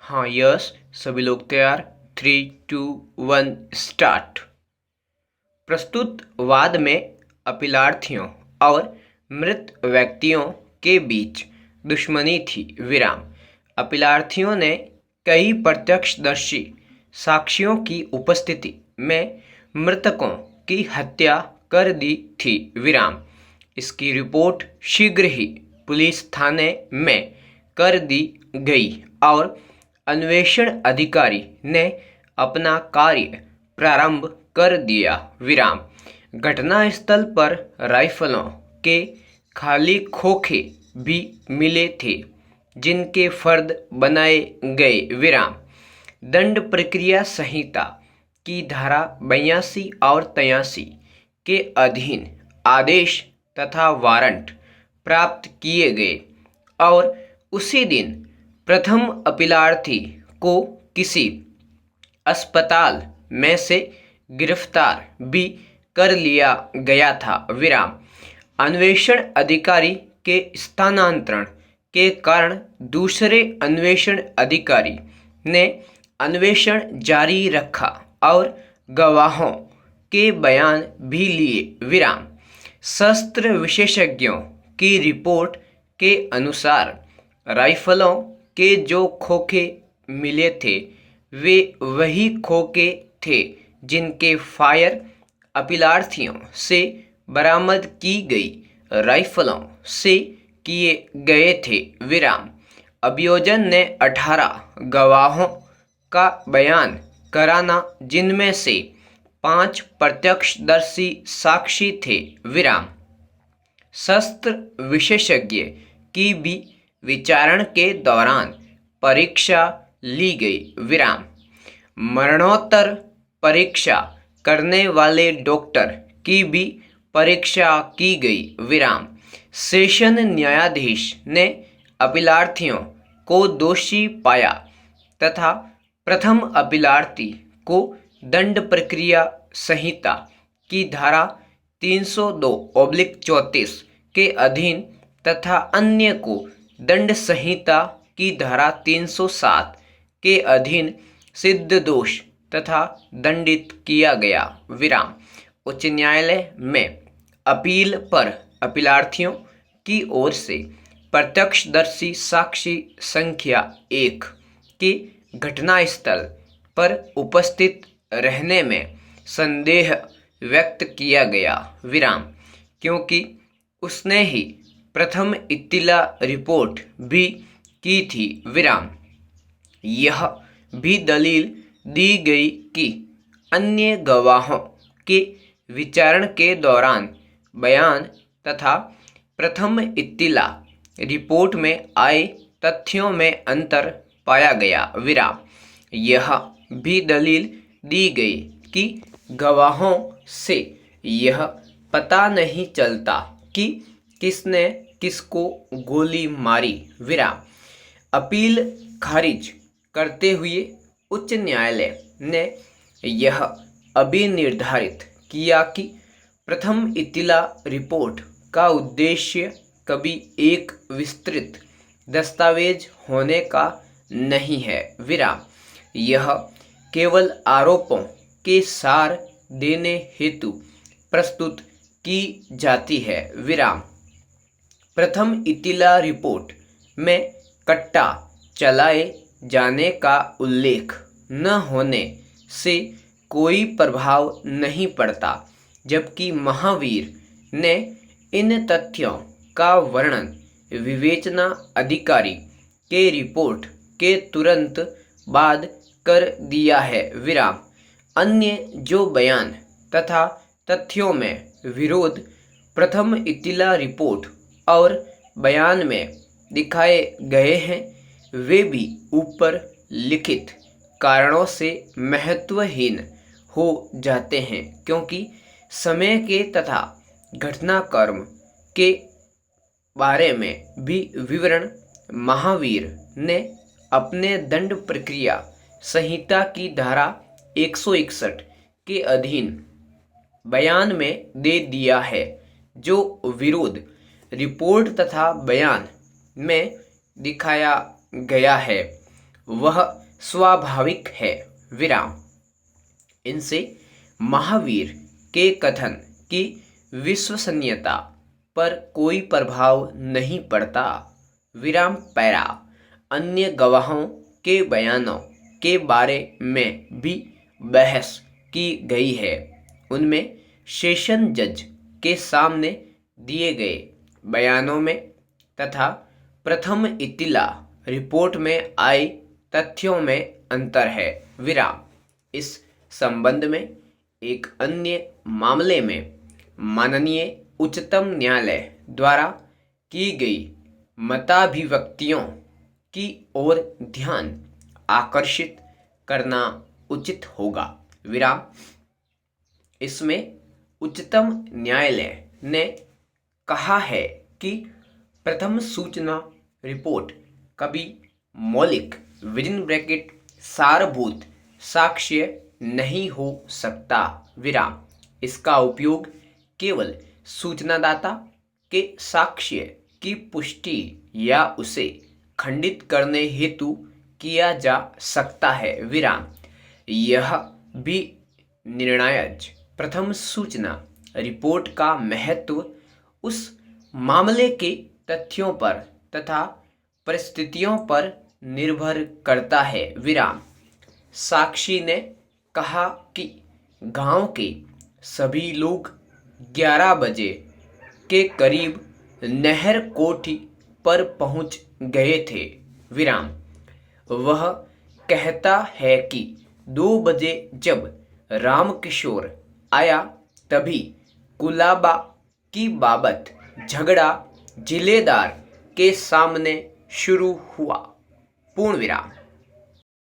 हाँ यस, सभी लोग तैयार। 3, 2, 1 स्टार्ट। प्रस्तुत वाद में अपीलार्थियों और मृत व्यक्तियों के बीच दुश्मनी थी। विराम। अपीलार्थियों ने कई प्रत्यक्षदर्शी साक्ष्यों की उपस्थिति में मृतकों की हत्या कर दी थी। विराम। इसकी रिपोर्ट शीघ्र ही पुलिस थाने में कर दी गई और अन्वेषण अधिकारी ने अपना कार्य प्रारंभ कर दिया। विराम। घटनास्थल पर राइफलों के खाली खोखे भी मिले थे जिनके फर्द बनाए गए। विराम। दंड प्रक्रिया संहिता की धारा 82 और 83 के अधीन आदेश तथा वारंट प्राप्त किए गए और उसी दिन प्रथम अपीलार्थी को किसी अस्पताल में से गिरफ्तार भी कर लिया गया था। विराम। अन्वेषण अधिकारी के स्थानांतरण के कारण दूसरे अन्वेषण अधिकारी ने अन्वेषण जारी रखा और गवाहों के बयान भी लिए। विराम। शस्त्र विशेषज्ञों की रिपोर्ट के अनुसार राइफलों के जो खोखे मिले थे वे वही खोखे थे जिनके फायर अपीलार्थियों से बरामद की गई राइफलों से किए गए थे। विराम। अभियोजन ने 18 गवाहों का बयान कराना जिनमें से 5 प्रत्यक्षदर्शी साक्षी थे। विराम। शस्त्र विशेषज्ञ की भी विचारण के दौरान परीक्षा ली गई। विराम। मरणोत्तर परीक्षा करने वाले डॉक्टर की भी परीक्षा की गई। विराम। सेशन न्यायाधीश ने अपीलार्थियों को दोषी पाया तथा प्रथम अपीलार्थी को दंड प्रक्रिया संहिता की धारा 302/34 के अधीन तथा अन्य को दंड संहिता की धारा 307 के अधीन सिद्ध दोष तथा दंडित किया गया। विराम। उच्च न्यायालय में अपील पर अपीलार्थियों की ओर से प्रत्यक्षदर्शी साक्षी संख्या 1 के घटनास्थल पर उपस्थित रहने में संदेह व्यक्त किया गया। विराम। क्योंकि उसने ही प्रथम इत्तिला रिपोर्ट भी की थी। विराम। यह भी दलील दी गई कि अन्य गवाहों के विचारण के दौरान बयान तथा प्रथम इत्तिला रिपोर्ट में आए तथ्यों में अंतर पाया गया। विराम। यह भी दलील दी गई कि गवाहों से यह पता नहीं चलता कि किसने किसको गोली मारी। विराम। अपील खारिज करते हुए उच्च न्यायालय ने यह अभी निर्धारित किया कि प्रथम इत्तिला रिपोर्ट का उद्देश्य कभी एक विस्तृत दस्तावेज होने का नहीं है। विराम। यह केवल आरोपों के सार देने हेतु प्रस्तुत की जाती है। विराम। प्रथम इत्तिला रिपोर्ट में कट्टा चलाए जाने का उल्लेख न होने से कोई प्रभाव नहीं पड़ता, जबकि महावीर ने इन तथ्यों का वर्णन विवेचना अधिकारी के रिपोर्ट के तुरंत बाद कर दिया है। विराम। अन्य जो बयान तथा तथ्यों में विरोध प्रथम इत्तिला रिपोर्ट और बयान में दिखाए गए हैं वे भी ऊपर लिखित कारणों से महत्वहीन हो जाते हैं, क्योंकि समय के तथा घटनाक्रम के बारे में भी विवरण महावीर ने अपने दंड प्रक्रिया संहिता की धारा 161 के अधीन बयान में दे दिया है। जो विरोध रिपोर्ट तथा बयान में दिखाया गया है वह स्वाभाविक है, विराम। इनसे महावीर के कथन की विश्वसनीयता पर कोई प्रभाव नहीं पड़ता, विराम। पैरा। अन्य गवाहों के बयानों के बारे में भी बहस की गई है। उनमें सेशन जज के सामने दिए गए बयानों में तथा प्रथम इतिला रिपोर्ट में आए तथ्यों में अंतर है, विराम। इस संबंध में एक अन्य मामले में माननीय उच्चतम न्यायालय द्वारा की गई मताभिव्यक्तियों की ओर ध्यान आकर्षित करना उचित होगा, विराम। इसमें उच्चतम न्यायालय ने कहा है कि प्रथम सूचना रिपोर्ट कभी मौलिक सारभूत साक्ष्य नहीं हो सकता, विराम। इसका उपयोग केवल सूचनादाता के साक्ष्य की पुष्टि या उसे खंडित करने हेतु किया जा सकता है, विराम। यह भी निर्णायक प्रथम सूचना रिपोर्ट का महत्व उस मामले के तथ्यों पर तथा परिस्थितियों पर निर्भर करता है, विराम। साक्षी ने कहा कि गांव के सभी लोग 11 बजे के करीब नहर कोठी पर पहुंच गए थे, विराम। वह कहता है कि 2 बजे जब रामकिशोर आया तभी कुलाबा की बाबत झगड़ा जिलेदार के सामने शुरू हुआ, पूर्ण विराम।